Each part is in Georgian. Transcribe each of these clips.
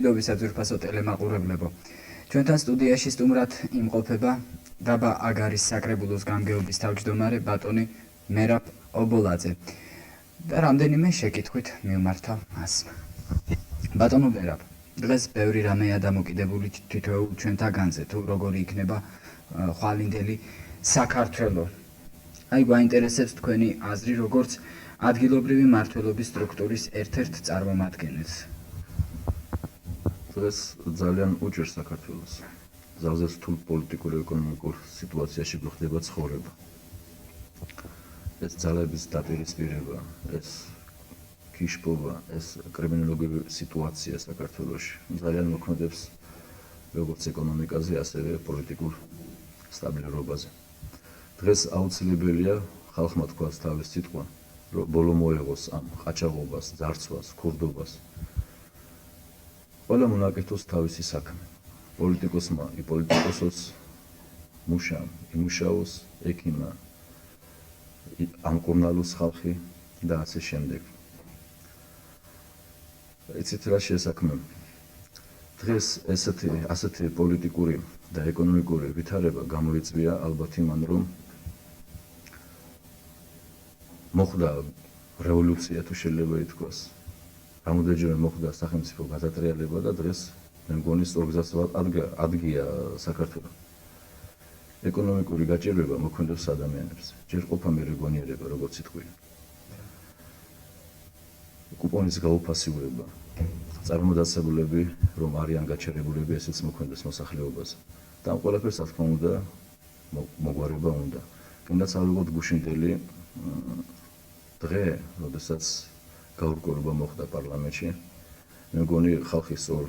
მადლობა ძვირფასო ტელემაყურებლებო. ჩვენთან სტუდიაში სტუმრად იმყოფება დაბა აგარის საკრებულოს გამგეობის თავმჯდომარე ბატონი მერაბ ობოლაძე. და რამდენიმე შეკითხვით მივმართავ მას. ბატონო მერაბ, დღეს ბევრი რამეა დამოკიდებული თითოეულ ჩვენთაგანზე, თუ როგორი იქნება ხვალინდელი საქართველო. აი გვაინტერესებს თქვენი აზრი, როგორც ადგილობრივი მმართველობის სტრუქტურის ერთ-ერთ წარმომადგენელს. დღეს ძალიან უჭირს საქართველოს. ძალზე რთულ პოლიტიკურ ეკონომიკურ სიტუაციაში გვხდება ცხოვრება. ეს ძალების დაპირისპირება, ეს კიშპობა, ეს კრიმინოლოგიური სიტუაცია საქართველოში ძალიან მოქმედებს როგორც ეკონომიკაზე, ასევე პოლიტიკურ სტაბილურობაზე. დღეს აუცილებელია ხალხმა თქვას თავის სიტყვა, რომ ბოლო მოეღოს ამ ყაჩაღობას, ძარცვას, ქურდობას. ყველა მონაკეთოს თავისი საქმე. პოლიტიკოსმა იპოლიტიკოსოს, მუშამ იმუშაოს, ექიმმა ამკურნალოს ხალხი და ასე შემდეგ. იცით რა შესაქმე? დღეს ასეთი პოლიტიკური და ეკონომიკური ვითარება გამოიწვია ალბათ იმან, რომ მოხდა რევოლუცია, თუ შეიძლება ითქვას. რამოდენჯერმე მოხდა სახელმწიფო გადატრიალება და დღეს მე მგონი სწორგზას ადგია საქართველო. ეკონომიკური გაჭირვება მოქმედებს ადამიანებს. ჯერ ყოფა მე რეგონიერება, როგორც იტყვია. კუპონის გაუფასიურება. წარმოდაცემულები, რომ არიან გაჩერებულები, ესეც მოქმედებს მოსახლეობაზე. და ამ ყველაფერს, რა თქმა უნდა, მოგვარება უნდა. კიდაც არ ვიყოთ გუშინდელი დღე, როდესაც გაურკვევება მოხდა პარლამენტში. მე მგონი ხალხი სწორ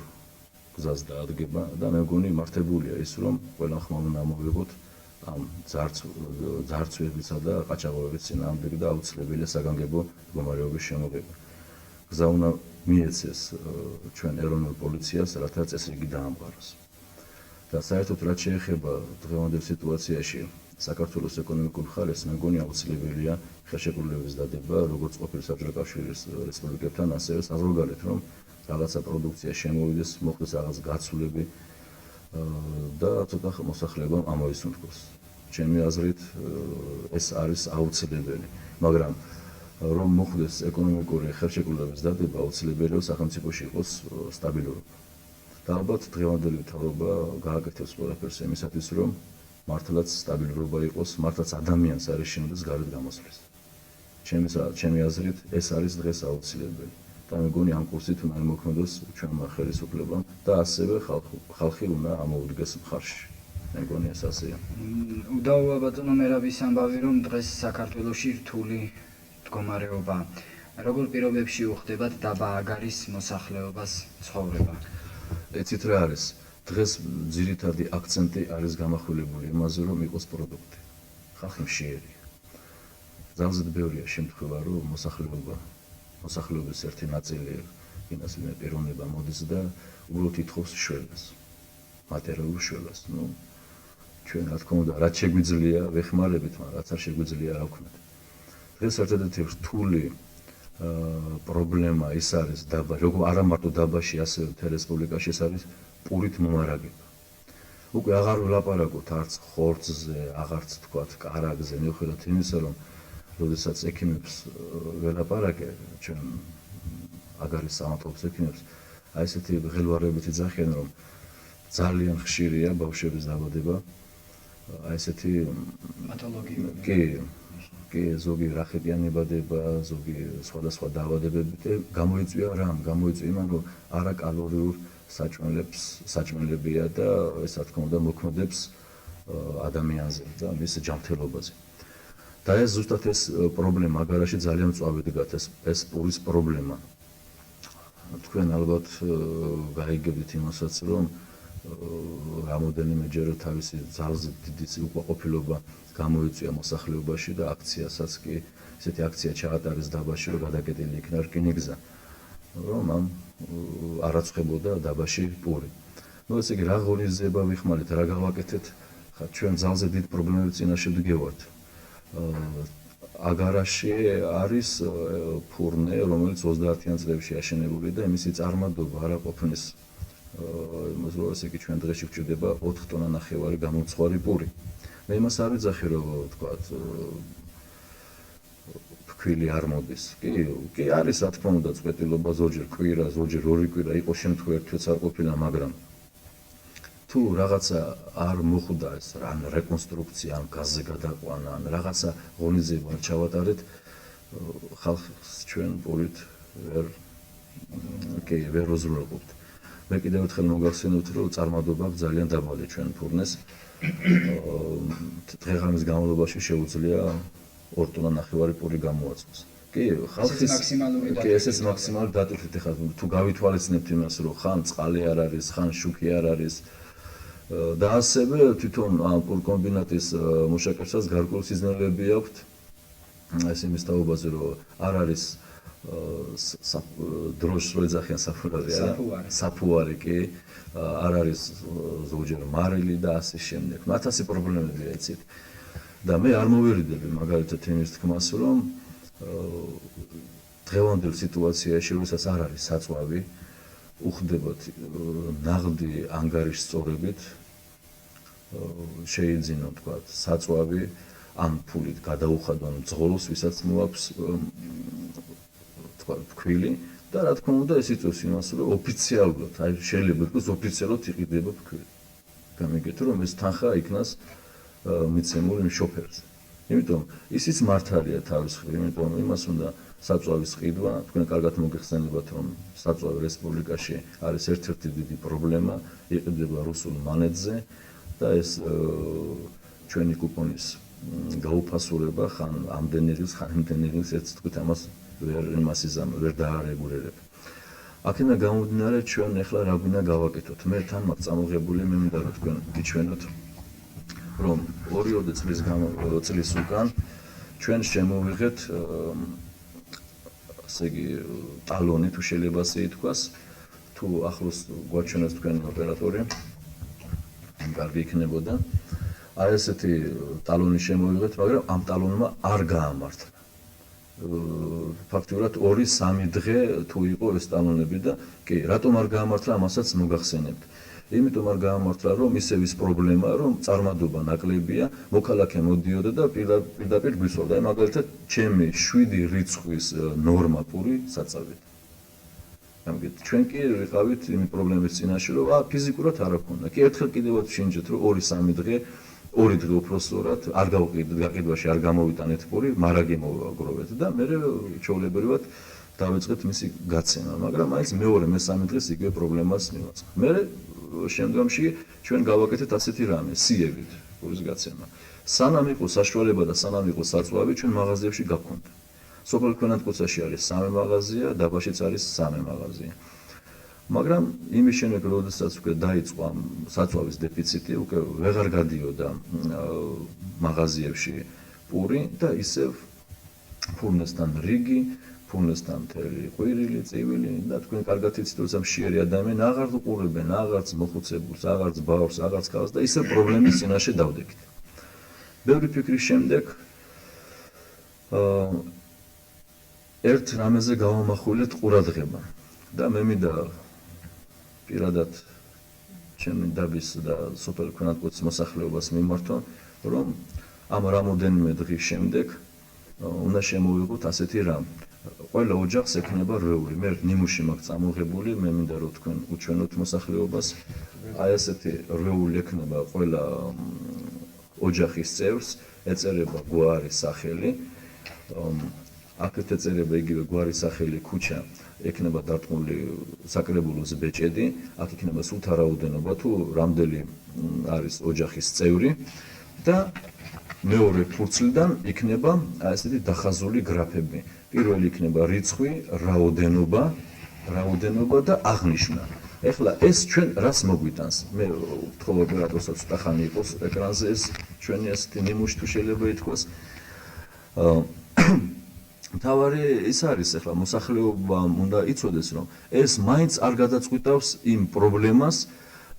გზას დაადგება და მე მგონი მართებულია ის, რომ ყველა ხმა უნდა მოვიღოთ ამ ძარცვებისა და ყაჩაღობების წინააღმდეგ და აუცილებელია საგანგებო მდგომარეობის შემოღება. გზა უნდა მიეცეს ჩვენ ეროვნულ პოლიციას, რათა წესრიგი დაამყაროს. და საერთოდ რაც შეეხება დღევანდელ სიტუაციაში საქართველოს ეკონომიკურ ხარეს, მე მგონი აუცილებელია ხელშეკრულების დადება, როგორც ყოფილ საბჭოთა კავშირის რესპუბლიკებთან, ასევე საზღვარგარეთ, რომ რაღაცა პროდუქცია შემოვიდეს, მოხდეს რაღაც გაცვლები და ცოტა მოსახლეობამ ამოისუნთქოს. ჩემი აზრით ეს არის აუცილებელი, მაგრამ რომ მოხდეს ეკონომიკური ხელშეკრულების დადება, აუცილებელია სახელმწიფოში იყოს სტაბილურობა. და ალბათ დღევანდელი მთავრობა გააკეთებს ყველაფერს იმისათვის, რომ მართლაც სტაბილურობა იყოს, მართლაც ადამიანს არ ეშინოდეს გარეთ გამოსვლის. ჩემი აზრით ეს არის დღეს აუცილებელი. და მე მგონი ამ კურსით უნდა მოქმედოს ჩვენმა ხელისუფლებამ და ასევე ხალხი უნდა ამოუდგეს მხარში. მე მგონი ეს ასეა. უდაოა ბატონო მერაბის ამბავი, რომ დღეს საქართველოში რთული მდგომარეობა. როგორ პირობებში უხდებათ დაბა აგარის მოსახლეობას ცხოვრება? იცით რა არის? დღეს ძირითადი აქცენტი არის გამახვილებული იმაზე, რომ იყოს პროდუქტი. ხალხი მშიერია. ძალზედ ბევრია შემთხვევა, რომ მოსახლეობის ერთი ნაწილი ფინანსური პიროვნება მოდის და უბრალოდ ითხოვს შველას. მატერიალურ შველას. ჩვენ რა თქმა უნდა, რაც შეგვიძლია ვეხმარებით, მაგრამ რაც არ შეგვიძლია რა ვქნათ. დღეს ერთადერთი რთული პრობლემა ის არის დაბა, როგორ არა მარტო დაბაში, ასევე მთელ რესპუბლიკაში ეს არის პურით მომარაგება. უკვე აღარ ვლაპარაკობთ არც ხორცზე, აღარც თქვათ კარაგზე, მიუხედავად იმისა, რომ როდესაც ექიმებს ველაპარაკე, ჩვენ აგარის სამართლობის ექიმებს, აი ესეთი ღელვარებით იძახიან, რომ ძალიან ხშირია ბავშვების დაბადება, აი ესეთი პათოლოგიები. კი, ზოგი რახეტიანი იბადება, ზოგი სხვადასხვა დაავადებები გამოიწვია რამ? გამოიწვია იმან, რომ არაკალორიულ საჭმელებია და ეს რა თქმა უნდა მოქმედებს ადამიანზე და მის ჯანმრთელობაზე. და ეს ზუსტად ეს პრობლემა აგარაში ძალიან მწვავე დგათ ეს პურის პრობლემა. თქვენ ალბათ გაიგებთ იმასაც, რომ რამოდენიმეჯერ თავისი ძალზე დიდი უკმაყოფილება გამოიწვია მოსახლეობაში და აქციასაც კი ესეთი აქცია ჩაატარეს დაბაში, რომ გადაკეტილი იქნა რკინიგზა, რომ ამ არ აცხებოდა დაბაში პური. ესე იგი რა ღონისძიება ვიხმარეთ, რა გავაკეთეთ? ჩვენ ძალზე დიდ პრობლემების წინაშე ვდგევართ. აგარაში არის ფურნე, რომელიც 30-იან წლებში აშენებული და მისი წარმადობა არა ყოფნის მოსულას იგი ჩვენ დღეში გვჭირდება 4 ტონა ნახევარი გამომცხვარი პური. მე იმას არ ვიძახი რომ ვთქვათ ფქვილი არ მოდის. კი არის რა თქმა უნდა წვეტილობა ზოგჯერ კვირა, ზოგჯერ 2 კვირა იყო შემთხვევა ერთვეც არ ყოფილა, მაგრამ თუ რაღაცა არ მოხვდა ეს ან რეკონსტრუქცია, ან გაზზე გადაყვანა, ან რაღაცა ღონისძიება ჩავატარეთ, ხალხს ჩვენ პურით ვერ ვზრუნავთ. მე კიდევ ერთხელ მოგახსენებთ, რომ წარმადობა ძალიან დაბალი ჩვენ ფურნეს. დღე-ღამის განმავლობაში შეუძლია 2 ტონა ნახევარი პური გამოაწვოს. კი, ხალხის ესეც მაქსიმალური დატვირთვით ახლა თუ გავითვალისწინებთ იმას, რომ ხან წყალი არ არის, ხან შუქი არ არის და ასევე თვითონ ამ პურკომბინატის მუშაკებსაც გარკვეული სიზნელეები აქვთ. ეს იმის თაობაზე, რომ არ არის დროშს რო ეძახიან საფუარი არა? საფუარი კი, არ არის ზოგჯერ მარილი და ასე შემდეგ. 1000 პრობლემებია იცით. და მე არ მოვერიდები მაგალითად იმის თქმას, რომ დღევანდელ სიტუაციაში, როდესაც არ არის საწვავი, უხდებოდ ნაღდი ანგარიშსწორებით შეიძინო თქვა საწვავი ამ ფულით გადაუხადონ მძღოლს, ვისაც მოაქვს თქვა ფქვილი და რა თქმა უნდა ეს იწევს იმას, რომ ოფიციალურად, აი შეიძლება იყოს ოფიციალურად იყიდება ფქვილი. გამიგეთ რომ ეს თანხა იქნას მიცემული შოფერს. იმიტომ ისიც მართალია თავის მხრივ, იმიტომ იმას უნდა საწვავის ყიდვა, თქვენ კარგად მოგეხსენებათ, რომ საწვავი რესპუბლიკაში არის ერთ-ერთი დიდი პრობლემა, იყიდება რუსულ მანეთზე და ეს ჩვენი კუპონის გაუფასურება ხან ამდენი რიგს, ხან იმდენი რიგს, ერთ თქვით ამას ვერ დაარეგულირებ. აქედან გამომდინარე, ჩვენ ახლა რა გვინდა გავაკეთოთ. მე თან მაგ წამოღებული მე მინდა რომ თქვენ გიჩვენოთ, რომ 2 წლის უკან ჩვენ შემოვიღეთ ასე იგი ტალონი თუ შეიძლება ასე ითქვას, თუ ახლოს გვაჩვენოს თქვენი ოპერატორი, კარგი იქნებოდა. აი ესეთი ტალონი შემოვიღეთ, მაგრამ ამ ტალონმა არ გაამართლა. ფაქტიურად 2-3 დღე თუ იყო ეს ტალონები და კი, რატომ არ გაამართლა, ამასაც მოგახსენებთ. იმიტომ არ გაამართლა, რომ ისევ ის პრობლემაა, რომ წარმადობა ნაკლებია, მოქალაქე მოდიოდა და პირდაპირ გვისვარდა. აი მაგალითად, ჩემი 7 რიცხვის ნორმა პური საწავით. ამგეთ ჩვენ კი ვიყავით იმ პრობლემის წინაშე, რომ ფიზიკურად არ აქვს. კი ერთხელ კიდევაც შინჯეთ, რომ 2-3 დღე 2 დღე უпроსტորად არ გავყიდეთ, გაყიდვაში არ გამოვიტანეთ პური, მარაგი მოვაგროვეთ და მე ჩვეულებრივად დავიწყეთ მისი გაცემა, მაგრამ აი ეს მეორე-მესამე დღეს იგივე პრობლემას მივაწყდა. მე შემდგომში ჩვენ გავაკეთეთ ასეთი რამე, სიებით პურის გაცემა. სანამ იყო საშუალება და სანამ იყო საწვავი, ჩვენ მაღაზიებში გაგქონდა. სოფელ ქვანათკუცაში არის 3 მაღაზია, დაბაშიც არის 3 მაღაზია. მაგრამ იმის შემდეგ, როდესაც უკვე დაიწყო ამ საწვავის დეფიციტი, უკვე ვეღარ გადიოდა მაღაზიებში პური და ისევ ფურნესთან რიგი, ფურნესთან მთელი ყვირილი, წივილი და თქვენ კარგად იცით, რომ მშიერი ადამიანი აღარ უყურებენ, აღარც მოხუცებულს, აღარც ბავშვს, აღარც ქალს და ისევ პრობლემის წინაშე დავდექით. ბევრი ფიქრის შემდეგ ერთ რამეზე გავამახვილეთ ყურადღება და მე მინდა პირადად ჩემი დაბის და სოფელ ქვანათკუცის მოსახლეობას მიმართო, რომ ამ რამოდენიმე დღის შემდეგ უნდა შემოვიღოთ ასეთი რამ. ყველა ოჯახს ექნება რვეული. მე ნიმუში მაქვს წამოღებული, მე მინდა რომ თქვენ უჩვენოთ მოსახლეობას. აი ასეთი რვეული ექნება ყველა ოჯახის წევრს, ეწერება გვარი, სახელი. აქეთ ეწერება იგივე გვარი, სახელი, ქუჩა, ექნება დარტყმული საკრებულოს ბეჭედი, აქ იქნება სულთა რაოდენობა თუ რამდენი არის ოჯახის წევრი და მეორე ფურცლიდან იქნება ასეთი დახაზული გრაფები. პირველი იქნება რიცხვი, რაოდენობა და აღნიშვნა. ეხლა ეს ჩვენ რას მოგვიტანს? მე ვთხოვ ოპერატორსაც ცოტა ხანი იყოს ეკრანზე ეს ჩვენი ასეთი ნიმუში თუ შეიძლება ითქვას. მთავარი ის არის ახლა მოსახლეობამ უნდა იცოდეს, რომ ეს მაინც არ გადაწყვიტავს იმ პრობლემას,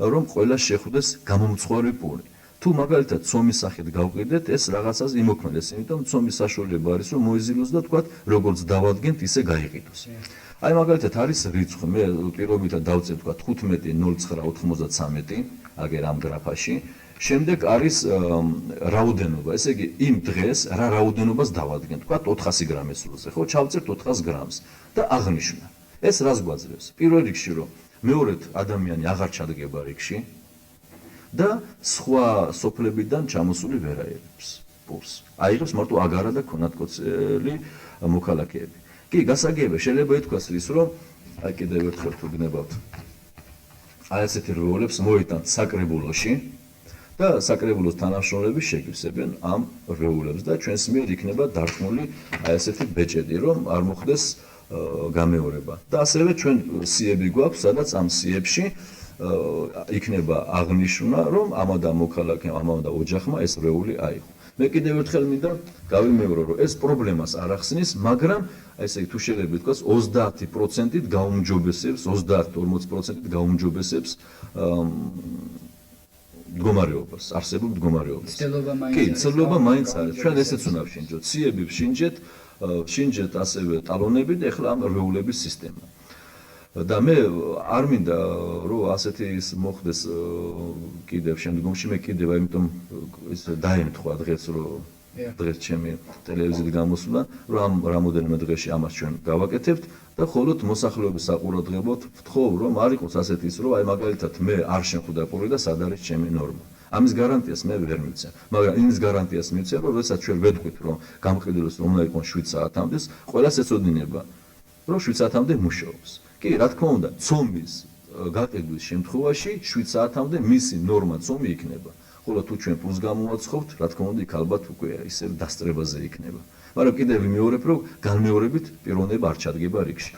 რომ ყველა შეხვდეს გამომცხვარი პური. თუ მაგალითად ცომის სახით გავყიდეთ, ეს რაღაცას იმოქმედებს, იმიტომ ცომის საშუალება არის, რომ მოიზილოს და თქვათ, როგორც დავადგენთ, ისე გაიყიდოს. აი მაგალითად არის რიცხვი, მე პირობითად დავწერ თქვათ 15.09.93, აგერ ამ გრაფაში. შემდეგ არის რაოდენობა, ესე იგი იმ დღეს რა რაოდენობას დავადგენთ, თქვათ 400 გრამის სულზე, ხო, ჩავწერთ 400 გრამს და აღნიშნა. ეს რას გვაძლევს? პირველ რიგში, რომ მეორედ ადამიანი აღარ ჩადგება რიგში და სხვა სოფლებიდან ჩამოსული ვერაერებს პულს. აიღებს მარტო აგარა და ქონათკოცელი მოქალაქეები. კი, გასაგებია, შეიძლება ითქვას ის, რომ აი კიდევ ერთხელ თუ გნებავთ. აი ასეთი როლებს მოიტანთ საკრებულოში და საკრებულოს თანამშრომლები შეგვისებენ ამ როლებს და ჩვენს მიერ იქნება დარქმული აი ასეთი ბეჭედი, რომ არ მოხდეს გამეორება. და ასევე ჩვენ სიები გვაქვს, სადაც ამ სიებში იქნება აღნიშნა, რომ ამა და მოქალაქემ, ამა და ოჯახმა ეს რეული აიღო. მე კიდევ ერთხელ მინდა გავიმეორო, რომ ეს პრობლემას არ ახსნის, მაგრამ ესე იგი თუ შეიძლება ითქვას 30%-ით გაუმჯობესებს, 30-40%-ით გაუმჯობესებს მდგომარეობას, არსებულ მდგომარეობას. კი, ცდილობა მაინც არის. ჩვენ ესეც უნდა ვშინჯოთ. სიები ვშინჯეთ, შინჯეთ ასევე ტალონები და ეხლა ამ რეულების სისტემა. და მე არ მინდა რომ ასეთი ის მოხდეს კიდევ შემდგომში, მე კიდევ იმიტომ ის დაემთხვა დღეს რომ დღეს ჩემი ტელევიზიით გამოსვლა, რომ ამ რამოდენიმე დღეში ამას ჩვენ გავაკეთებთ და ხოლოდ მოსახლეობის საყურადღებოდ ვთხოვ, რომ არ იყოს ასეთი ის, რომ აი მაგალითად მე არ შევხვდა პური და სად არის ჩემი ნორმა. ამის გარანტიას მე ვერ მივცემ, მაგრამ იმის გარანტიას მივცემ, რომ როდესაც ჩვენ ვეთქვით, რომ გამყიდველს რომ უნდა იყოს 7 საათამდე, ყველას ეცოდინება, რომ 7 საათამდე მუშაობს. კი, რა თქმა უნდა, ცომის გაყიდვის შემთხვევაში 7 საათამდე მისი ნორმა ცომი იქნება. ხოლო თუ ჩვენ პლუს გამოვაცხობთ, რა თქმა უნდა, იქ ალბათ უკვე ისე დასწრებაზე იქნება. მაგრამ კიდევ ვიმეორებ, რომ განმეორებით პიროვნება არ ჩადგება რიგში.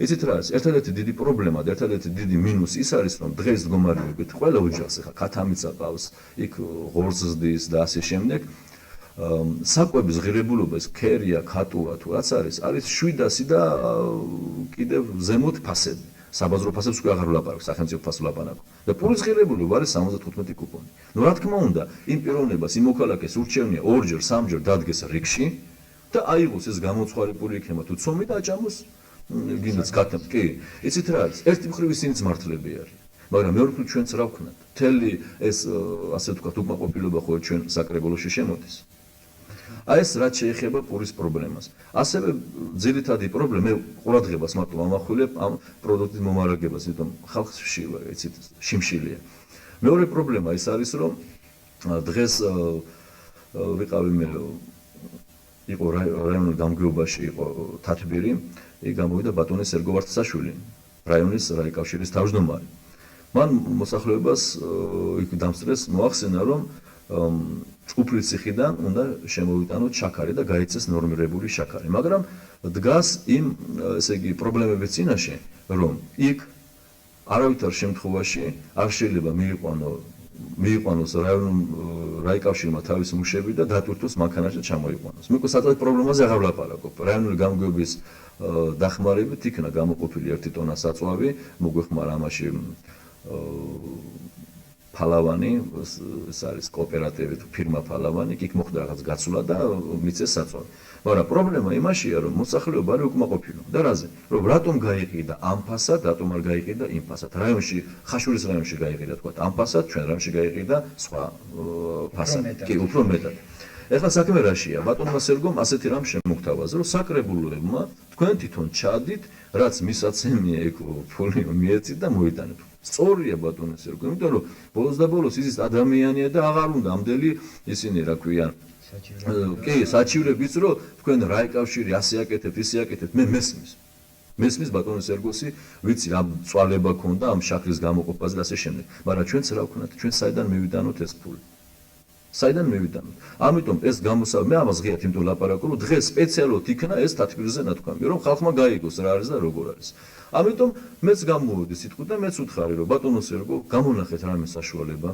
იცით რა არის? ერთადერთი დიდი პრობლემა და ერთადერთი დიდი მინუსი ის არის, რომ დღეს მდგომარეობით ყველა ოჯახს ახლა ქათამიცა ყავს, იქ ღორს ზდის და ასე შემდეგ. საკვების ღირებულობა ეს ქერია, ქატუა თუ რაც არის 700 და კიდევ ზემოთ ფასები. საბაზრო ფასებს უკვე აღარ ვლაპარაკ, სახელმწიფო ფასს ვლაპარაკ. და პურის ღირებულობა არის 75 კუპონი. ნუ რა თქმა უნდა, იმ პიროვნებას, იმ მოქალაქეს ურჩევნია ორჯერ, სამჯერ დადგეს რიგში და აიღოს ეს გამოცხარი პური იქნება თუ ცომი და აჭამოს გინდაც კატამ. კი, იცით რა არის? ერთი მხრივ ისინიც მართლები არის. მაგრამ მეორე მხრივ ჩვენც რა ვქნათ? მთელი ეს ასე ვთქვათ, უკმაყოფილება ხო ჩვენ საკრებულოში შემოდის. აი ეს რაც შეეხება პურის პრობლემას. ასევე ძირითადი პრობლემა მე ყურადღებას მარტო ამახვილებ ამ პროდუქტის მომარაგებას, იმიტომ ხალხში იცით შიმშილია. მეორე პრობლემა ის არის, რომ დღეს ვიყავი მე იყო რაიონულ გამგეობაში იყო თათბირი, იქ გამოვიდა ბატონი სერგო ვარდსაშვილი, რაიონის რაიკავშირის თავმჯდომარე. მან მოსახლეობას იქ დამსწრეს მოახსენა, რომ ჭუპრის ციხიდან უნდა შემოვიტანოთ შაქარი და გაიცეს ნორმირებული შაქარი. მაგრამ დგას იმ ესე იგი პრობლემების წინაშე, რომ იქ არავითარ შემთხვევაში არ შეიძლება მიიყვანოს რაიკავშირმა თავის მუშები და დატვირთოს მანქანაში ჩამოიყვანოს. მე საერთოდ პრობლემაზე აღარ ვლაპარაკობ. რაიონული გამგეობის დახმარებით იქნა გამოყოფილი 1 ტონა საწვავი, მოგვეხმარა ამაში ფალავანი, ეს არის კოოპერატივი თუ ფირმა ფალავანი, იქ მოხდა რაღაც გაცვლა და მიწეს საწვავი. მაგრამ პრობლემა იმაშია, რომ მოსახლეობა არის უკმაყოფილო. და რაზე? რომ რატომ გაიყიდა ამ ფასად, რატომ არ გაიყიდა იმ ფასად? რაიონში, ხაშურის რაიონში გაიყიდა თქვა ამ ფასად, ჩვენ რაიონში გაიყიდა სხვა ფასად. კი, უფრო მეტად. ეხლა საქმე რაშია? ბატონმა სერგომ ასეთი რამ შემოგთავაზა, რომ საკრებულოებმა თქვენ თვითონ ჩადით, რაც მისაცემია იქ ფული მიეცით და მოიტანეთ. სწორია ბატონო სერგო, იმიტომ რომ ბოლოს და ბოლოს ის ადამიანია და აღარ უნდა ამდელი ისინი რა ქვია. კი, საჩივრებიც რომ თქვენ რაიკავშირი ასე აკეთებთ, ისე აკეთებთ, მე მესმის ბატონო სერგოსი, ვიცი რა წვალება ქონდა ამ შაქრის გამოყოფაზე და ასე შემდეგ. მაგრამ ჩვენც რა ვქნათ? ჩვენ საიდან მივიდანოთ ეს ფული? საიდან მივიდანოთ? ამიტომ ეს გამოსავალი მე ამას ღიათ იმიტომ ლაპარაკობ, რომ დღეს სპეციალურად იქნა ეს თათბირზე ნათქვამი, რომ ხალხმა გაიგოს რა არის და როგორ არის. ამიტომ მეც გამოვიდი სიტყვით და მეც ვთხარი, რომ ბატონო სერგო, გამონახეთ რამე საშუალება.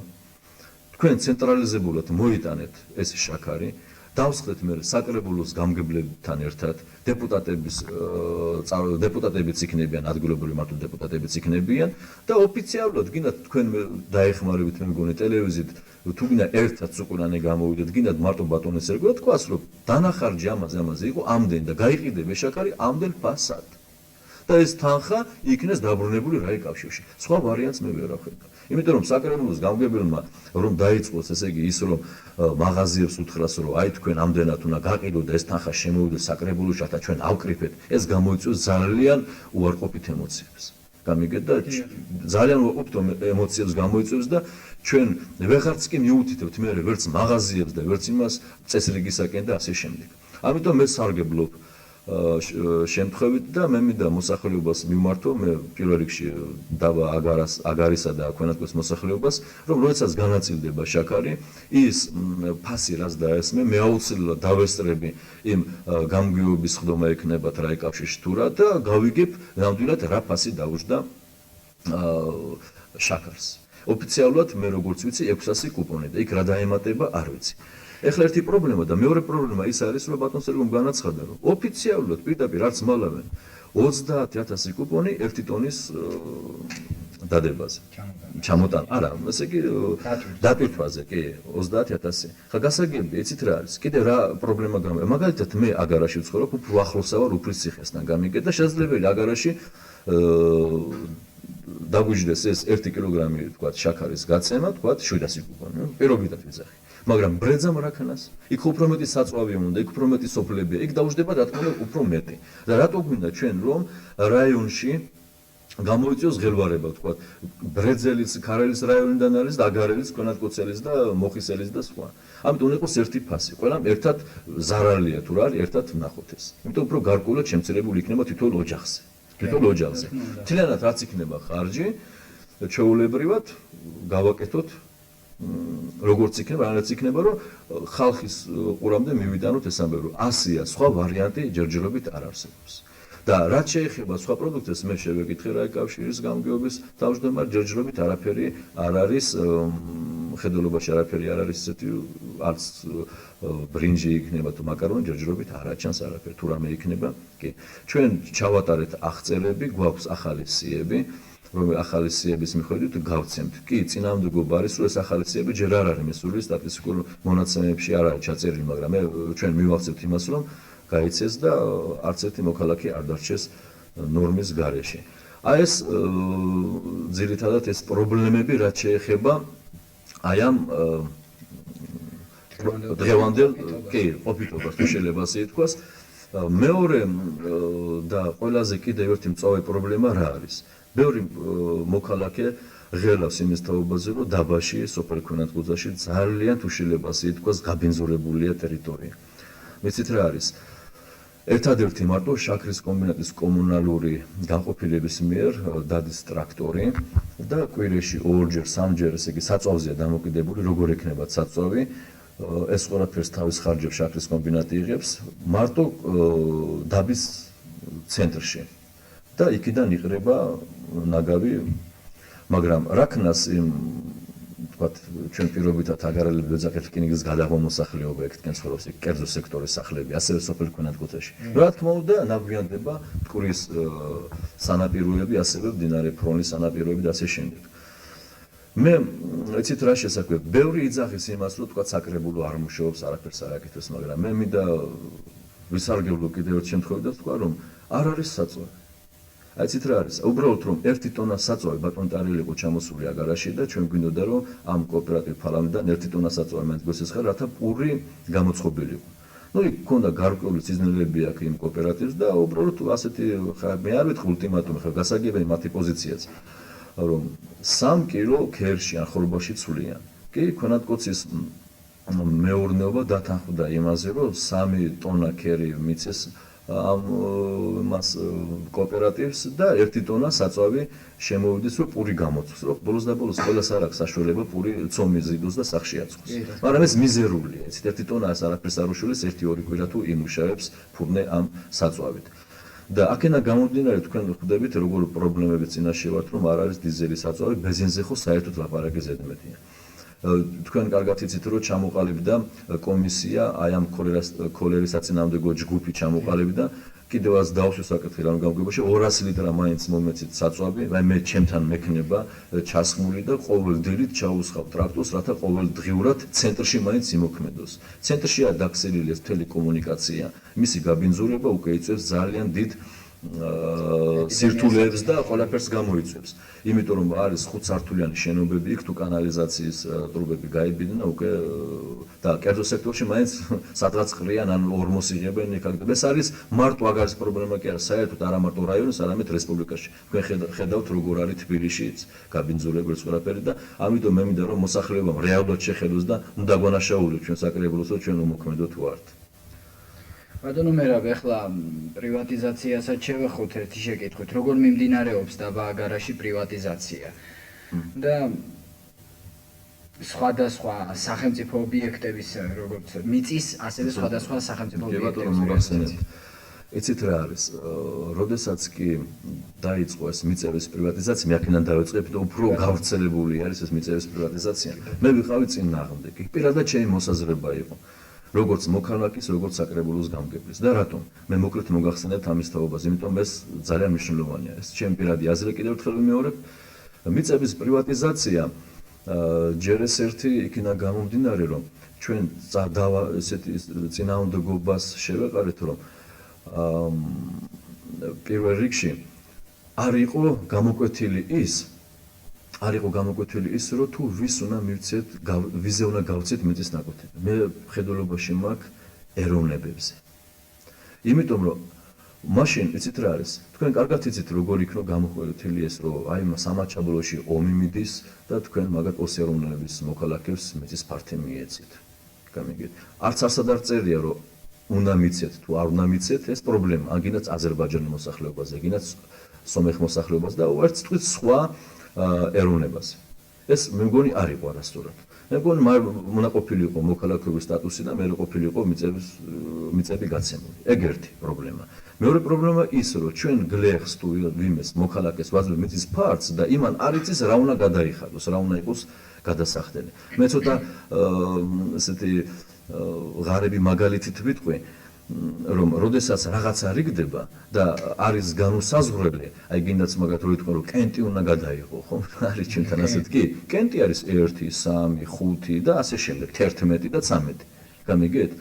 თქვენ ცენტრალიზებულად მოიტანეთ ეს შაქარი დავსხდეთ მე საკრებულოს გამგებლებთან ერთად დეპუტატებიც იქნებიან, ადგილობრივი მართლ დეპუტატებიც იქნებიან და ოფიციალურად გინდათ თქვენ დაეხმარებით მე მგონი ტელევიზიით თუ გინდა ერთად უკრანე გამოვიდეთ, გინდათ მარტო ბატონეს ერგო თქვას რომ დანახარჯი ამაზე იყო ამდენ და გაიყიდე ბეშაქარი ამდენ ფასად. და ეს თანხა იქნეს დაბრუნებული რაი კავშირში. სხვა ვარიანტს მე ვერ ახედავ. იმიტომ რომ საკრებულოს გამგებელმა რომ დაიწყოს, ესე იგი ის რომ მაღაზიებს უთხრას რომ აი თქვენ ამდენად უნდა გაყიდოთ და ეს თანხა შემოვიდეს საკრებულოში და ჩვენ ავკრიფეთ, ეს გამოიწვევს ძალიან უარყოფით ემოციებს. გამიგეთ და ძალიან უარყოფით ემოციებს გამოიწვევს და ჩვენ ვეღარც კი მიუთითებთ მე ვერც მაღაზიებს და ვერც იმას წესრიგისაკენ და ასე შემდეგ. ამიტომ მე სარგებლობ შემთხვევით და მე მინდა მოსახლეობას მიმართო მე პირველ რიგში დაბა აგარისა და ქვენატკბის მოსახლეობას რომ როდესაც განაწილდება შაქარი ის ფასი რაც დაესმე მე აუცილებლად დავესწრები იმ გამგეობის ხდომა ექნებათ რაი კავშირში თუ რა და გავიგებ ნამდვილად რა ფასი დაუჯდა შაქარს ოფიციალურად მე როგორც ვიცი 600 კუპონი და იქ რა დაემატება არ ვიცი ეხლა ერთი პრობლემა და მეორე პრობლემა ის არის რომ ბატონ სერგომ განაცხადა რომ ოფიციალურად პირდაპირ არც მალავენ 30000 კუპონი 1 ტონის დადებაზე ჩამოტან არა ესე იგი დატვირთვაზე კი 30000 ხა გასაგებია იცით რა არის კიდე რა პრობლემა გამოიწვია მაგალითად მე აგარაში ვცხოვრობ უფრო ახლოსა ვარ უფლისციხესთან გამიგე და შესაძლებელი აგარაში დაგვიჯდეს ეს 1 კილოგრამი თქვა შაქარის გაცემა თქვა 700 კუპონი პირობითად ვიძახი მაგრამ ბრეძამ რა ქნას იქ უფრო მეტი საწვავი უნდა იქ უფრო მეტი სოფლებია იქ დაუჯდება რა თქმა უნდა უფრო მეტი და რატო გვინდა ჩვენ რომ რაიონში გამოიწვიოს ღელვარება თქვა ბრეძელის ქარელის რაიონიდან არის და აგარელის კონატკოცელის და მოხისელის და სხვა ამიტომ უნდა იყოს ერთი ფასი ყველამ ერთად ზარალია თუ რა არის ერთად ვნახოთ ეს იმიტომ უფრო გარკვეულად შემცირებული იქნება თითოეულ ოჯახზე თლიანად რაც იქნება ხარჯი ჩვეულებრივად გავაკეთოთ როგორც იქნება, რაღაც იქნება, რომ ხალხის ყურამდე მივიტანოთ ეს ამბავი, რომ 100-ია, სხვა ვარიანტი ჯერჯერობით არ არსებობს. და რაც შეეხება სხვა პროდუქტებს, მე შევეკითხე რა კავშირის გამგეობის თავმჯდომარე ჯერჯერობით არაფერი არ არის ხედულობაში არაფერი არ არის ესეთი არც ბრინჯი იქნება თუ მაკარონი ჯერჯერობით არ აჩანს არაფერი თუ რამე იქნება კი ჩვენ ჩავატარეთ აღწერები გვაქვს ახალი სიები რომ ახალი სიების მიხედვით გავცემთ. კი, წინამდებობა არის, რომ ეს ახალი სიები ჯერ არ არის მისული სტატისტიკურ მონაცემებში არ არის ჩაწერილი, მაგრამ მე ჩვენ მივახცევთ იმას, რომ გაიცეს და არც ერთი მოქალაქე არ დარჩეს ნორმის გარეშე. აი ეს ძირითადად ეს პრობლემები რაც შეეხება აი ამ დღევანდელ კი ყოფიტობას თუ შეიძლება ასე ითქვას. მეორე და ყველაზე კიდევ ერთი მწვავე პრობლემა რა არის? ბევრი მოქალაქე ღელავს იმის თაობაზე, რომ დაბაში, სოფელ ქვენატკუძაში ძალიან თუ შეიძლება ასე ითქვას, გაბინძურებულია ტერიტორია. მეცით რა არის? ერთადერთი მარტო შაქრის კომბინატის კომუნალური განყოფილების მიერ დადის ტრაქტორი და კვირაში 2-ჯერ, 3-ჯერ, ესე იგი საწვავზეა დამოკიდებული, როგორ ექნებათ საწვავი. ეს ყველაფერს თავის ხარჯებს შაქრის კომბინატი იღებს მარტო დაბის ცენტრში. და იქიდან იყრება ნაგავი, მაგრამ რა ქნას იმ თქვათ ჩვენ პირობითად აგარელები ვეძახით რკინიგზის გადაღმა მოსახლეობა ეგეთკენ ცხოვრობს იქ კერძო სექტორის სახლები, ასევე სოფელ ქვენატკუცაში. რა თქმა უნდა, ნაგვიანდება მტკვრის სანაპიროები, ასევე მდინარე ფრონის სანაპიროები და ასე შემდეგ. მე იცით რა შესაძლოა, ბევრი იძახის იმას, რომ თქვათ საკრებულო არ მუშაობს, არაფერს არ აკეთებს, მაგრამ მე მინდა ვისარგებლო კიდევ ერთ შემთხვევაში და ვთქვა, რომ არ არის საწვავი. აიცით რა არის? უბრალოდ რომ 1 ტონა საწვავი ბატონ ტარიელი იყო ჩამოსული აგარაში და ჩვენ გვინდოდა რომ ამ კოოპერატივ ფალამდიდან 1 ტონა საწვავი მაინც გვესხარ, რათა პური გამოცხობილიყო. ნუ იქ ქონდა გარკვეული სიზნელები აქ იმ კოოპერატივს და უბრალოდ ასეთი მე არ ვეთქვი ულტიმატუმი, ხა გასაგებია მათი პოზიციაც. რომ 3 კილო ქერში ან ხორბაში ცვლიან. კი, ქვენატკოცის მეურნეობა დათანხმდა იმაზე, რომ 3 ტონა ქერი მიცეს ამ მას კოოპერატივს და 1 ტონა საწვავი შემოვიდეს, რომ პური გამოცოს, რომ ბოლოს და ბოლოს ყველას არ აქვს საშუალება პური ცომი ზიდოს და სახში აწყოს. მაგრამ ეს მიზერულია, იცით 1 ტონას არაფერს არ უშვილებს 1-2 კვირა თუ იმუშავებს ფურნე ამ საწვავით. და აქენა გამომდინარე თქვენ ხვდებით როგორ პრობლემები წინაშე ვართ რომ არ არის დიზელის საწვავი, ბენზინზე ხო საერთოდ ლაპარაკი ზედმეტია. თქვენ კარგად იცით რომ ჩამოყალიბდა კომისია აი ამ ქოლერის საწინააღმდეგო ჯგუფი ჩამოყალიბდა კიდევაც დავსვი საკითხი რა გამგებაში 200 ლიტრა მაინც მომეცით საწვავი აი მე ჩემთან მექნება ჩასხმული და ყოველ დილით ჩაუსხავ ტრაქტორს რათა ყოველდღიურად ცენტრში მაინც იმოქმედოს ცენტრშია დაქცეული ეს მთელი კომუნიკაცია მისი გაბინძურება უკვე იწევს ძალიან დიდ სირთულეებს და ყველაფერს გამოიწვევს. იმიტომ რომ არის 5 სართულიანი შენობები, იქ თუ კანალიზაციის ტრუბები გაიბიდნენ, უკვე და კერძო სექტორში მაინც სადღაც ყრიან ან ორმოს იღებენ იქ. ეს არის მარტო აგარის პრობლემა კი არა, საერთოდ არა მარტო რაიონის, არამედ რესპუბლიკაში. თქვენ ხედავთ როგორ არის თბილისშიც გაბინძურებული ყველაფერი და ამიტომ მე მინდა რომ მოსახლეობამ რეალურად შეხედოს და უნდა გვანაშაულოს ჩვენ საკრებულოს რომ ჩვენ უმოქმედოთ ვართ. ბატონო მერაბ, ახლა პრივატიზაციასაც შევეხოთ ერთი შეკითხვით, როგორ მიმდინარეობს დაბა აგარაში პრივატიზაცია და სხვადასხვა სახელმწიფო ობიექტების როგორც მიწის, ასევე სხვადასხვა სახელმწიფო ობიექტების. იცით რა არის, როდესაც კი დაიწყო ეს მიწების პრივატიზაცია, მე აქედან დავიწყებ და უფრო გავრცელებული არის ეს მიწების პრივატიზაცია. მე ვიყავი წინააღმდეგი. პირადად ჩემი მოსაზრება იყო. როგორც მოქალაქის, როგორც საკრებულოს გამგებლის და რატომ? მე მოკლედ მოგახსენებთ ამის თაობას, იმიტომ ეს ძალიან მნიშვნელოვანია. ეს ჩემი პირადი აზრი კიდევ ერთხელ ვიმეორებ. მიწების პრივატიზაცია ჯერ ეს ერთი იქიდან გამომდინარე, რომ ჩვენ ესეთი წინააღმდეგობას შევეყარეთ, რომ პირველ რიგში არ იყო გამოკვეთილი ის, რომ თუ ვის უნდა მივცეთ, ვიზე უნდა გავცეთ მიწის ნაკვეთები. მე ხედულობაში მაქვს ეროვნებებზე. იმიტომ რომ მაშინ იცით რა არის? თქვენ კარგად იცით როგორ იქნო გამოკვეთილი ეს, რომ აი სამაჩაბლოში ომი მიდის და თქვენ მაგათ 20 ეროვნების მოქალაქეს მიწის ფართი მიეცით. გამიგეთ? არც არსად არ წერია, რომ უნდა მიცეთ თუ არ უნდა მიცეთ, ეს პრობლემა. აგინაც აზერბაიჯანის მოსახლეობაზე, აგინაც სომეხ მოსახლეობას და ვერც თქვით სხვა ეროვნებას. ეს მე მგონი არ იყო არასწორად. მე მგონი მონაყოფილი იყო მოქალაქეობის სტატუსი და მე ყოფილიყო მიწები გაცემული. ეგ ერთი პრობლემა. მეორე პრობლემა ის, რომ ჩვენ გლეხს თუ ვიმეს მოქალაქეს ვაძლევ მიწის ფართს და იმან არ იცის რა უნდა გადაიხადოს, რა უნდა იყოს გადასახდელი. მე ცოტა ესეთი ღარიბი მაგალითით ვიტყვი, რომ როდესაც რაღაცა რიგდება და არის განუსაზღვრელი, აი გინდაც მაგათ რო ვიტყვი, რომ კენტი უნდა გადაიღო, ხო? არის ჩვენთან ასეთ კი? კენტი არის 1, 3, 5 და ასე შემდეგ, 11 და 13. გამიგეთ?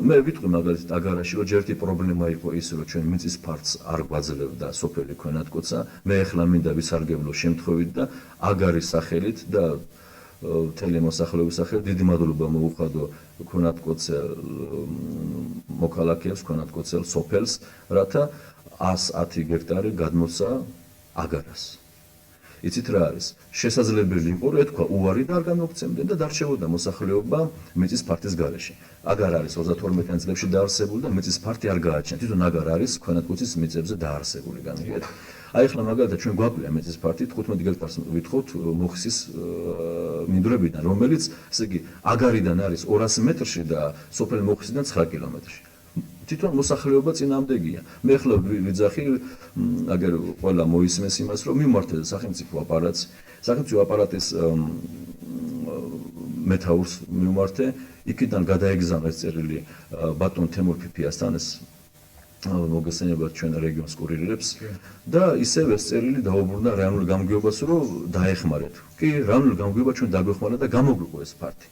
მე ვიტყვი მაგალითად აგარაში, რომ ჯერთი პრობლემა იყო ის, რომ ჩვენ მიწის ფართს არ გვაძლევდა სოფელი ქვენათკოცა, მე ახლა მინდა ვისარგებლო შემთხვევით და აგარის სახელით და მთელი მოსახლეობის სახელით დიდი მადლობა მოუხადო ქვენათკოცელ მოქალაქეებს, ქვენათკოცელ სოფელს, რათა 110 ჰექტარი გადმოსცა აგარას. იცით რა არის? შესაძლებელი იყო, რომ ეთქვა უარი და არ გამოგცემდნენ და დარჩებოდა მოსახლეობა მიწის ფართის გარეშე. აგარ არის 32 წლებში დაარსებული და მიწის ფართი არ გააჩნია. თვითონ აგარ არის ქვენათკოცის მიწებზე დაარსებული, გამიგეთ? აი ახლა მაგალითად ჩვენ გვაქვს მიწის ფართი 15 ჰექტარს ვითხოვთ მოხსის მინდვრებიდან, რომელიც ესე იგი აგარიდან არის 200 მეტრში და სოფელ მოხსიდან 9 კილომეტრში. თვითონ მოსახლეობა წინააღმდეგია. მე ახლა ვიძახი, აგერ ყველა მოისმენს იმას, რომ მიმართეთ სახელმწიფო აპარატს, სახელმწიფო აპარატის მეთაურს მიმართე, იქიდან გადაეგზავნა ეს წერილი ბატონ თემურ ფიფიასთან, ეს მოგესალმებათ ჩვენ რეგიონს კურირებს და ისევ ეს წერილი დაუბრუნდა რაიონულ გამგეობას, რომ დაეხმარეთ. კი, რაიონულ გამგეობა ჩვენ დაგვეხმარა და გამოგვიყო ეს ფართი.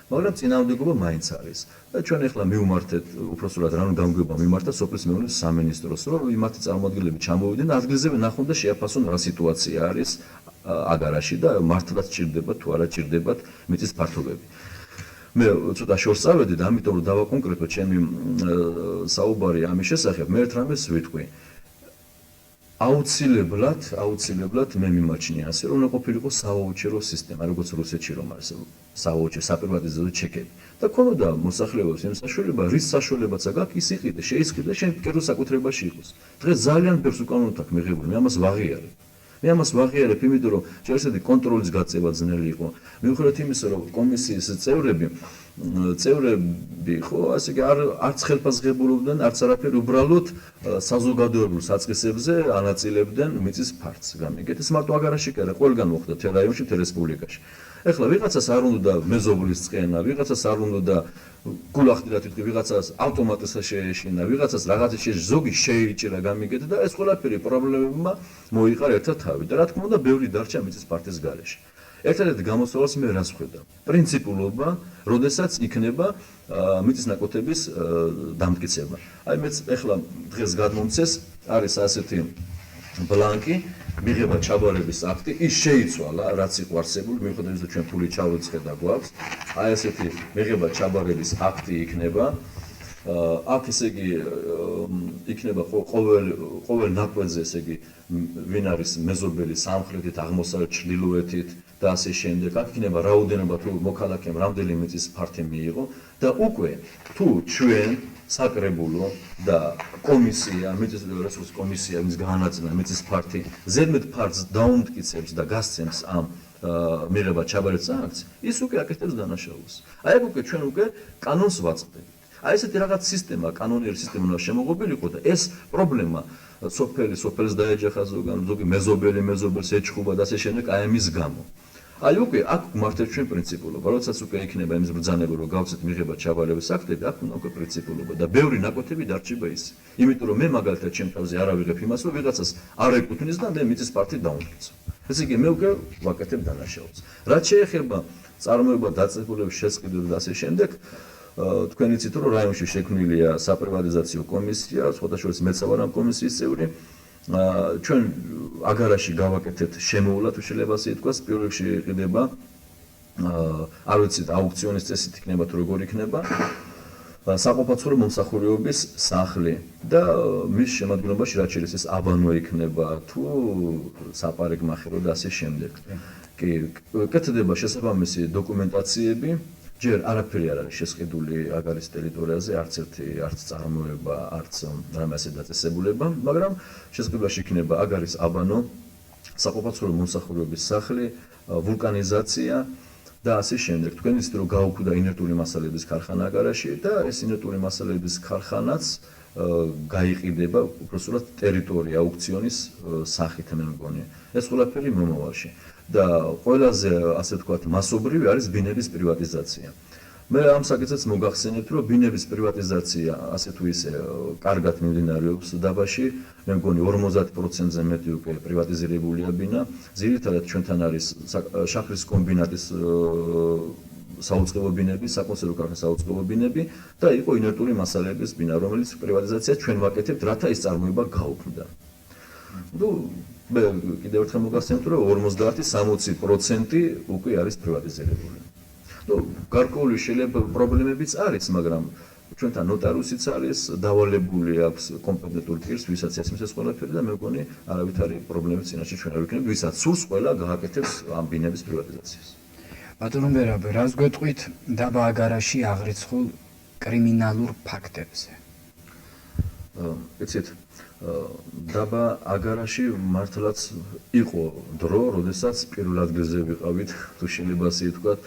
მაგრამ წინააღმდეგობა მაინც არის და ჩვენ ახლა მივმართეთ უпроსტად რაიონულ გამგეობა მიმართა სოფლის მეურნეობის სამინისტროს, რომ იმათი წარმომადგენლები ჩამოვიდნენ და ადგილზე ნახონ და შეაფასონ რა სიტუაცია არის აგარაში და მართლაც ჭირდებათ თუ არა ჭირდებათ მიწის ფართობები. მე ცოტა შორს წავედი და ამიტომ რომ დავაკონკრეტო ჩემი საუბარი ამის შესახებ, მე ერთ რამეს ვიტყვი. აუცილებლად მე მიმაჩნია ასე, რომ უნდა ყოფილიყო სააუჩერო სისტემა, როგორც რუსეთში რომ არის სააუჩერო საპრივატიზაციო ჩეკები. და ქონოდა მოსახლეობას იმ საშუალება, რის საშუალებაც აქვს, ის იყიდე, შეისყიდე, შენ კერძო საკუთრებაში იყოს. დღეს ძალიან ბევრს უკანონოდ აქვს მიღებული, მე ამას ვაღიარებ. მე ამას ვაღიარებ, იმიტომ რომ ჯერ ესეთი კონტროლის გაწევა ძნელი იყო. მიუხედავად იმისა, რომ კომისიის წევრები წევრები ხო ასე იგი არც ხელფასღებულობდნენ, არც არაფერი უბრალოდ საზოგადოებრივ საწყისებზე ანაწილებდნენ მიწის ფართს. გამიგეთ, ეს მარტო აგარაში კი არა, ყველგან მოხდა თელ რაიონში, თელ რესპუბლიკაში. ეხლა ვიღაცას არ უნდა მეზობლის წყენა, ვიღაცას არ უნდა გულახდილად ვიტყვი, ვიღაცას ავტომატისა შეეშინა, ვიღაცას რაღაცა ზოგი შეიჭირა, გამიგეთ და ეს ყველაფერი პრობლემებმა მოიყარა ერთად თავი და რა თქმა უნდა, ბევრი დარჩა მიწის ფართის გარეშე. ერთადერთი გამოსავალს მე რას ხვდა? პრინციპულობა, როდესაც იქნება მიწის ნაკვეთების დამტკიცება. აი მეც ეხლა დღეს გადმომცეს, არის ასეთი ბლანკი, მიღება ჩაბარების აქტი, ის შეიცვალა, რაც იყო არსებული, მიუხედავად იმისა, ჩვენ ფული ჩავიწყე და გვაქვს. აი ასეთი მიღება ჩაბარების აქტი იქნება. აქ ესე იგი იქნება ყოველ ნაკვეთზე ესე იგი ვინ არის მეზობელი სამხრეთით, აღმოსავლეთ, ჩრდილოეთით და ასე შემდეგ. აქ იქნება რაოდენობა თუ მოქალაქემ რამდენი მიწის ფართი მიიღო და უკვე თუ ჩვენ საკრებულო და კომისია, მიწის რესურსის კომისია, ვინც გაანაწილა მიწის ფართი, ზედმეტ ფართს დაუმტკიცებს და გასცემს ამ მიღება ჩაბარების აქტს, ის უკვე აკეთებს დანაშაულს. აი აქ უკვე ჩვენ უკვე კანონს ვაწყდებით. აი ესეთი რაღაც სისტემა, კანონიერი სისტემა უნდა შემოღობილიყო და ეს პრობლემა სოფელს დაეჯახა ზოგი მეზობელს ეჩხუბა და ასე შემდეგ აი ამის გამო. აი უკვე აქ მართლა ჩვენ პრინციპულობა, როდესაც უკვე იქნება იმის ბრძანება, რომ გავცეთ მიღება ჩაბარების აქტები, აქ უნდა უკვე პრინციპულობა და ბევრი ნაკვეთები დარჩება ის. იმიტომ რომ მე მაგალითად ჩემ თავზე არ ავიღებ იმას, რომ ვიღაცას არ ეკუთვნის და მე მიწის ფართი დავუმტკიცო. ესე იგი მე უკვე ვაკეთებ დანაშაულს. რაც შეეხება წარმოება დაწესებულების შესყიდვას და ასე შემდეგ, თქვენ იცით რომ რაიონში შექმნილია საპრივატიზაციო კომისია, სხვადასხვა მეც ვარ ამ კომისიის წევრი. ჩვენ აგარაში გავაკეთეთ შემოვლად, შეიძლება ასე ითქვას, პირველ რიგში იყიდება არ ვიცით აუქციონის წესით იქნება თუ როგორ იქნება საყოფაცხოვრო მომსახურეობის სახლი და მის შემადგენლობაში რაც შეიძლება აბანო იქნება თუ საპარეგმახერო და ასე შემდეგ. კი, კეთდება შესაბამისი დოკუმენტაციები. ჯერ არაფერი არ არის შესყიდული აგარის ტერიტორიაზე, არც წარმოება, არც რამე ასე დაწესებულება, მაგრამ შესყიდვაში იქნება აგარის აბანო, საყოფაცხოვრო მომსახურეობის სახლი, ვულკანიზაცია და ასე შემდეგ. თქვენ იცით რომ გაუქმდა ინერტული მასალების ქარხანა აგარაში და ეს ინერტული მასალების ქარხანაც გაიყიდება უბრალოდ ტერიტორია აუქციონის სახით მე მგონი. ეს ყველაფერი მომავალში. და ყველაზე ასე ვთქვათ მასობრივი არის ბინების პრივატიზაცია. მე ამ საკითხს მოგახსენებთ, რომ ბინების პრივატიზაცია ასე თუ ისე კარგად მიმდინარეობს დაბაში, მე მგონი 50%-ზე მეტი უკვე პრივატიზირებულია ბინა. ძირითადად ჩვენთან არის შაქრის კომბინატის საუწყებო ბინები, საკონსერვო ქარხანის საუწყებო ბინები და იყო ინერტული მასალების ბინა, რომელიც პრივატიზაციას ჩვენ ვაკეთებთ, რათა ის წარმოება გაუქმდა. ნუ მე კიდევ ერთხელ მოგახსენებთ, რომ 50-60% უკვე არის პრივატიზირებული. ნუ გარკვეული შეიძლება პრობლემებიც არის, მაგრამ ჩვენთან ნოტარიუსიც არის, დავალებული აქვს კომპეტენტურ პირს, ვისაც ესმის ეს ყველაფერი და მე მგონი არავითარი პრობლემებიც წინაშე ჩვენ არ ვიქნებით, ვისაც სურს ყველა გააკეთებს ამ ბინების პრივატიზაციას. ბატონო მერაბ, რას გვეტყვით დაბა აგარაში აღრიცხულ კრიმინალურ ფაქტებზე? იცით, დაბა აგარაში მართლაც იყო დრო, როდესაც პირველ ადგილზე ვიყავით, თუ შეიძლება ასე ითქვათ,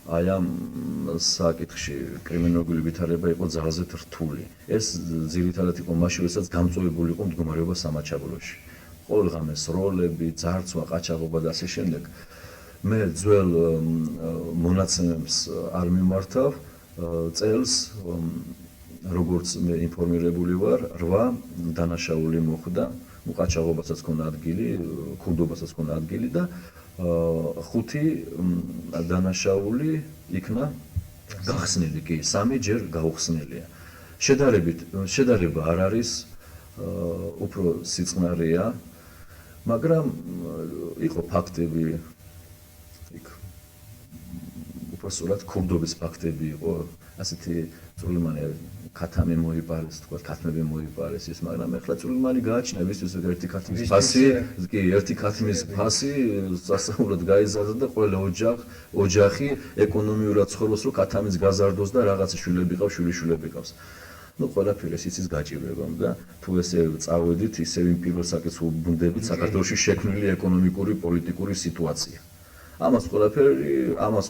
აი ამ საკითხში კრიმინოლოგიური ვითარება იყო ძალზედ რთული. ეს ძირითადად იყო მაშინ, როდესაც გამწვავებული იყო მდგომარეობა სამაჩაბლოში. ყოველდღე სროლები, ძარცვა, ყაჩაღობა და ასე შემდეგ. მე ძველ მონაცემებს არ მიმართავ, წელს როგორც მე ინფორმირებული ვარ, 8 დანაშაული მოხდა, ყაჩაღობასაც ქონდა ადგილი, ქურდობასაც ქონდა ადგილი და 5 დანაშაული იქნა გახსნილი, კი, 3 ჯერ გაუხსნელია. შედარება არ არის, უფრო სიწყნარია, მაგრამ იყო ფაქტები იქ უბრალოდ ქურდობის ფაქტები იყო, ასეთი წვრილმანი ქათამი მოიპარეს, თქვა ქათმები მოიპარეს ის, მაგრამ ეხლა წვრილმანი გააჩნია ვისთვის ერთი ქათმის ფასი, კი, ერთი ქათმის ფასი სასწაულად გაიზარდა და ყველა ოჯახი ეკონომიურად ცხოვრობს, რომ ქათამის გაზარდოს და რაღაცა შვილები ყავს, შვილიშვილები ყავს. ნუ ყველაფერი იცის გაჭირვებამ და თუ ესე წავედით, ისევ იმ პირველ საკითხს ვუბრუნდებით საქართველოში შექმნილი ეკონომიკური, პოლიტიკური სიტუაცია. ამას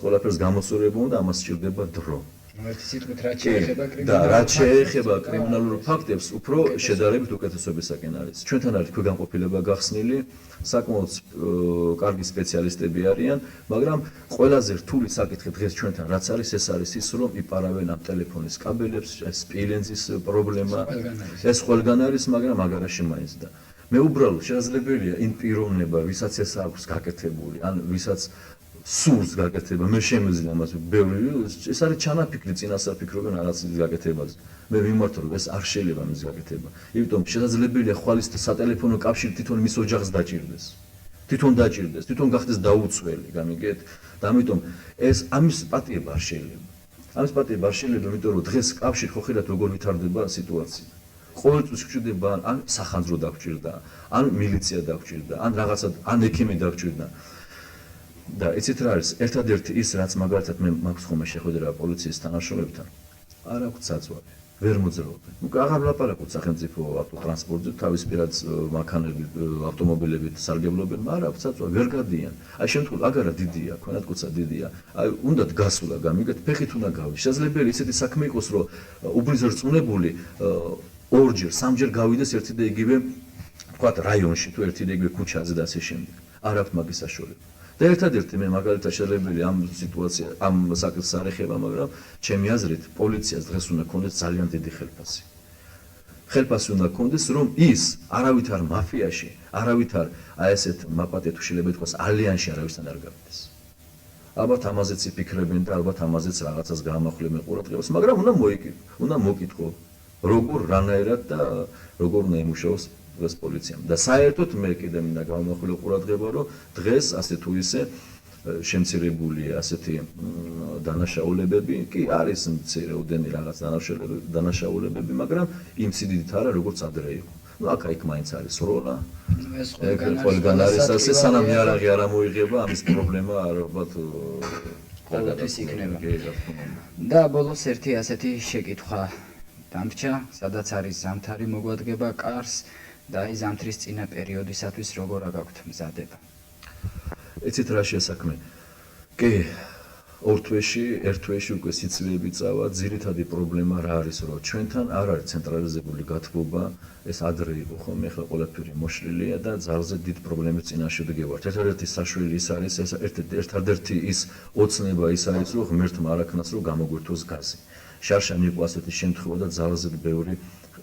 ყველაფერს გამოსწორებულა და ამას სჭირდება დრო. ერთი სიტყვით რაც შეეხება და რაც შეეხება კრიმინალურ ფაქტებს, უფრო შედარებით უკეთესობისაკენ არის. ჩვენთან არის ქვეგანყოფილება გახსნილი, საკმაოდ კარგი სპეციალისტები არიან, მაგრამ ყველაზე რთული საკითხი დღეს ჩვენთან რაც არის, ეს არის ის, რომ იპარავენ ამ ტელეფონის კაბელებს, სპილენძის პრობლემა, ეს ყველგან არის, მაგრამ აგარაში მაინც და მე უბრალოდ შესაძლებელია იმ პიროვნება, ვისაც ეს აქვს გაკეთებული, ან ვისაც სურს გაკეთება, მე შემეძლია მას ბევრი, ეს არის ჩანაფიქრი, წინასაფიქრობენ რაღაცის გაკეთებაზე. მე მიმართავ, რომ ეს არ შეიძლება მის გაკეთება. იმიტომ შესაძლებელია ხვალის სატელეფონო კავშირი თვითონ მის ოჯახს დაჭირდეს. თვითონ გახდეს დაუცველი, გამიგეთ? და ამიტომ ეს ამის პატიება არ შეიძლება. ამის პატიება არ შეიძლება, იმიტომ რომ დღეს კავშირი ხო ხილათ როგორ ვითარდება სიტუაცია. ყოველთვის გვჭირდება ან სახანძრო დაგჭირდა, ან მილიცია დაგჭირდა, ან რაღაცა ან ექიმი დაგჭირდა. და იცით რა არის, ერთადერთი ის რაც მაგალითად მე მაქვს ხოლმე შეხვედრა პოლიციის თანამშრომლებთან, არ აქვს საწვავი, ვერ მოძრაობენ. ნუ აღარ ვლაპარაკობთ სახელმწიფო ავტოტრანსპორტზე, თავის პირად მანქანებით, ავტომობილებით სარგებლობენ, მაგრამ არ აქვს საწვავი, ვერ გადიან. აი შემთხვევით აგარა დიდია, ქვანათკუცა დიდია. აი უნდათ გასულა, გამიგეთ, ფეხით უნდა გავი. შესაძლებელი ისეთი საქმე იყოს, რომ უბნის რწმუნებული ორჯერ, სამჯერ გავიდეს ერთი და იგივე, თქვათ, რაიონში თუ ერთი და იგივე ქუჩაზე და ასე შემდეგ. არ აქვს მაგის საშუალება. და ერთადერთი მე მაგალითად შეიძლება ამ სიტუაცია, ამ საკითხს არ ეხება, მაგრამ ჩემი აზრით, პოლიციას დღეს უნდა ქონდეს ძალიან დიდი ხელფასი. ხელფასი უნდა ქონდეს, რომ ის არავითარ მაფიაში, არავითარ აი ესეთ მაპატეთ თუ შეიძლება ითქვას ალიანსში არავისთან არ გავიდეს. ალბათ ამაზეც იფიქრებენ და ალბათ ამაზეც რაღაცას გაამახვილებენ ყურადღებას, მაგრამ უნდა მოკითხო, როგორ რანაირად და როგორ უნდა იმუშაოს დღეს პოლიციამ. და საერთოდ მე კიდე მინდა გავამახვილო ყურადღება, რომ დღეს ასე თუ ისე შემცირებულია ასეთი დანაშაულებები, კი არის მცირეოდენი რაღაც დანაშაულებები, მაგრამ იმ სიდიდით არა, როგორც ადრე იყო. ნუ აქ მაინც არის როლა. ეს ყველგან არის ასე, სანამ იარაღი არ ამოიღება, ამის პრობლემა ალბათ ყოველთვის იქნება. და ბოლოს ერთი ასეთი შეკითხვა დამრჩა, სადაც არის ზამთარი მოგვადგება კარს და აი ზამთრის წინა პერიოდისათვის როგორ აგაქვთ მზადება? იცით რა შესაქმე? კი, ორ თვეში, ერთ თვეში უკვე სიცივეები წავა, ძირითადი პრობლემა რა არის, რომ ჩვენთან არ არის ცენტრალიზებული გათბობა, ეს ადრე იყო ხოლმე, ახლა ყველაფერი მოშლილია და ძალზე დიდ პრობლემის წინაშე ვდგევართ. ერთადერთი საშველი ის არის, ერთადერთი ის ოცნება ის არის, რომ ღმერთმა არ აქნას, რომ გამოგვირთოს გაზი. შარშანი იყო ასეთი შემთხვევა და ძალზე ბევრი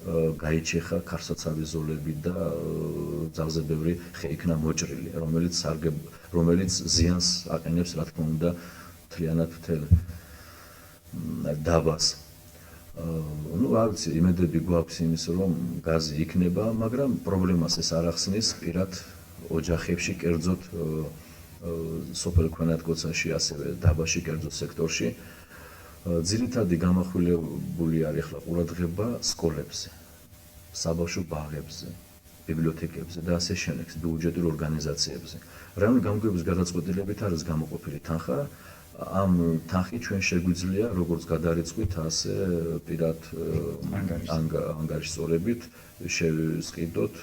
გაიჩეხა ქარსაცავი ზოლები და ძალზე ბევრი ხე იქნა მოჭრილი, რომელიც ზიანს აყენებს, რა თქმა უნდა, მთლიანად მთელ დაბას. ნუ არ ვიცი, იმედები გვაქვს იმის, რომ გაზი იქნება, მაგრამ პრობლემას ეს არ ახსნის პირად ოჯახებში, კერძოდ სოფელ ქვენათკოცაში, ასევე დაბაში, კერძოდ სექტორში. ძირითადი გამახვილებული არის ახლა ყურადღება სკოლებზე, საბავშვო ბაღებზე, ბიბლიოთეკებზე და ასე შემდეგ, ბიუჯეტურ ორგანიზაციებზე. რაიმე გამგეობის გადაწყვეტილებით არის გამოყოფილი თანხა, ამ თანხით ჩვენ შეგვიძლია როგორც გადარიცხვით, ასე პირად ანგარიშსწორებით შევსყიდოთ,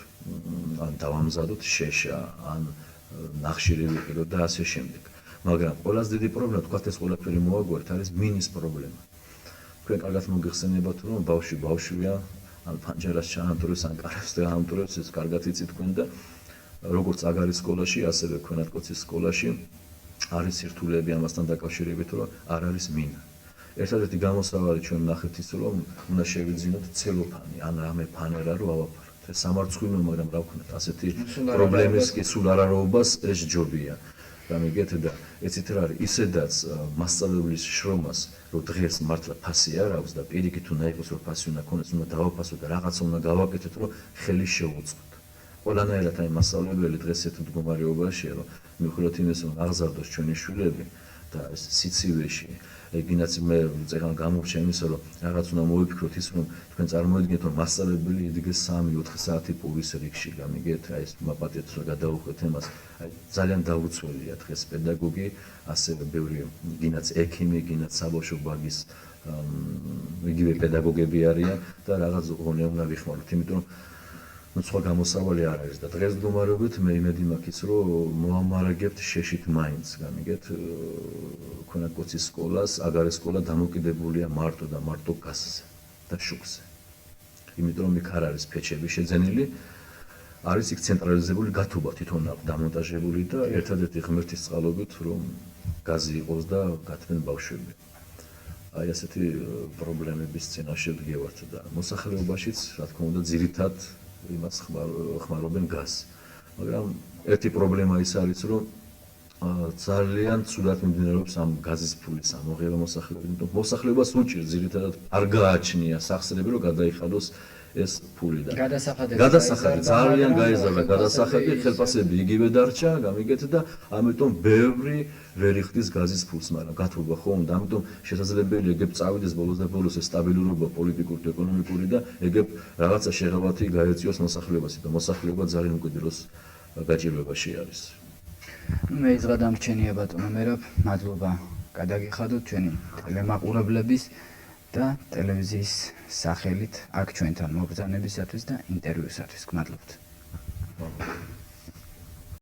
ან დავამზადოთ შეშა, ან ნახშირი ვიყიდოთ და ასე შემდეგ. მაგრამ ყველაზე დიდი პრობლემა, თქვათ ეს ყველაფერი მოაგვართ, არის მინის პრობლემა. თქვენ კარგად მოგეხსენებათ, რომ ბავშვი ბავშვია, ან ფანჯარას ჩაამტვრევს, ან კარებს დაამტვრევს, ეს კარგად იცით თქვენ და როგორც აგარის სკოლაში, ასევე ქვენათკოცის სკოლაში არის სირთულეები ამასთან დაკავშირებით, რომ არ არის მინა. ერთადერთი გამოსავალი ჩვენ ნახეთ ის, რომ უნდა შევიძინოთ ცელოფანი, ან რამე ფანერა რო ავაფაროთ. ეს სამარცხვინო, მაგრამ რა ვქნათ, ასეთი პრობლემის კი სულ არარაობას ეს ჯობია. გამიგეთ და ეცით რა არის, ისედაც მასწავლებლის შრომას, რომ დღეს მართლა ფასი არ აქვს და პირიქით უნდა იყოს, რომ ფასი უნდა ქონდეს, უნდა დავაფასოთ და რაღაცა უნდა გავაკეთოთ, რომ ხელი შეუწყოთ. ყველანაირად აი მასწავლებელი დღეს ერთ მდგომარეობაშია, რომ მიუხედავად იმისა, რომ აღზარდოს ჩვენი შვილები და ეს სიცივეში, ეგინაც მე წეგან გამორჩა იმისა, რომ რაღაც უნდა მოვიფიქროთ ის, რომ თქვენ წარმოიდგინეთ, რომ მასწავლებელი იდგეს 3-4 საათი პურის რიგში, გამიგეთ, აი ეს მაპატეთ რა გადაუხვეთ ემას, აი ძალიან დაუცველია დღეს პედაგოგი, ასევე ბევრი გინაც ექიმი, გინაც საბავშვო ბაღის იგივე პედაგოგები არიან და რაღაც ღონე უნდა ვიხმაროთ, იმიტომ რომ ნუ სხვა გამოსავალი არ არის და დღეს მდგომარეობით მე იმედი მაქვს რომ მოამარაგებთ შეშით მაინც გამიგეთ ქონა კოცის სკოლას აგარ სკოლა დამოკიდებულია მარტო და მარტო გაზზე და შუქზე იმიტომ რომ იქ არ არის ფეჩები შეძენილი არის იქ ცენტრალიზებული გათუბა თვითონ დამონტაჟებული და ერთადერთი ღმერთის წყალობით რომ გაზი იყოს და გათმენ ბავშვები აი ასეთი პრობლემების წინაშე ვდგევართ და მოსახლეობაშიც რა თქმა უნდა ძირითად იმას ხმარობენ გაზს მაგრამ ერთი პრობლემა ის არის რომ ძალიან ცუდად მიმდინარეობს ამ გაზის ფულის ამოღება მოსახლეობამ იმიტომ მოსახლეობას უჭირს ძირითადად არ გააჩნია სახსრები რომ გადაიხადოს ეს ფული და გადასახადი ძალიან გაიზარდა გადასახადი ხელფასები იგივე დარჩა გამიგეთ და ამიტომ ბევრი ვერ იხდის გაზის ფულს მაგრამ გათხოვა ხო უნდა ამიტომ შესაძლებელია ეგებ წავიდეს ბოლოს და ბოლოს ეს სტაბილურობა პოლიტიკური და ეკონომიკური და ეგებ რაღაცა შეღავათი გაეწიოს მოსახლეობას და მოსახლეობა ძალიან უკიდურეს გაჭირვებაში არის მე იზღა დამრჩენია ბატონო მერაბ მადლობა გადაგიხადოთ ჩვენი ტელემაყურებლების და ტელევიზიის სახელით აქ ჩვენთან მობრძანებისათვის და ინტერვიუსათვის გმადლობთ.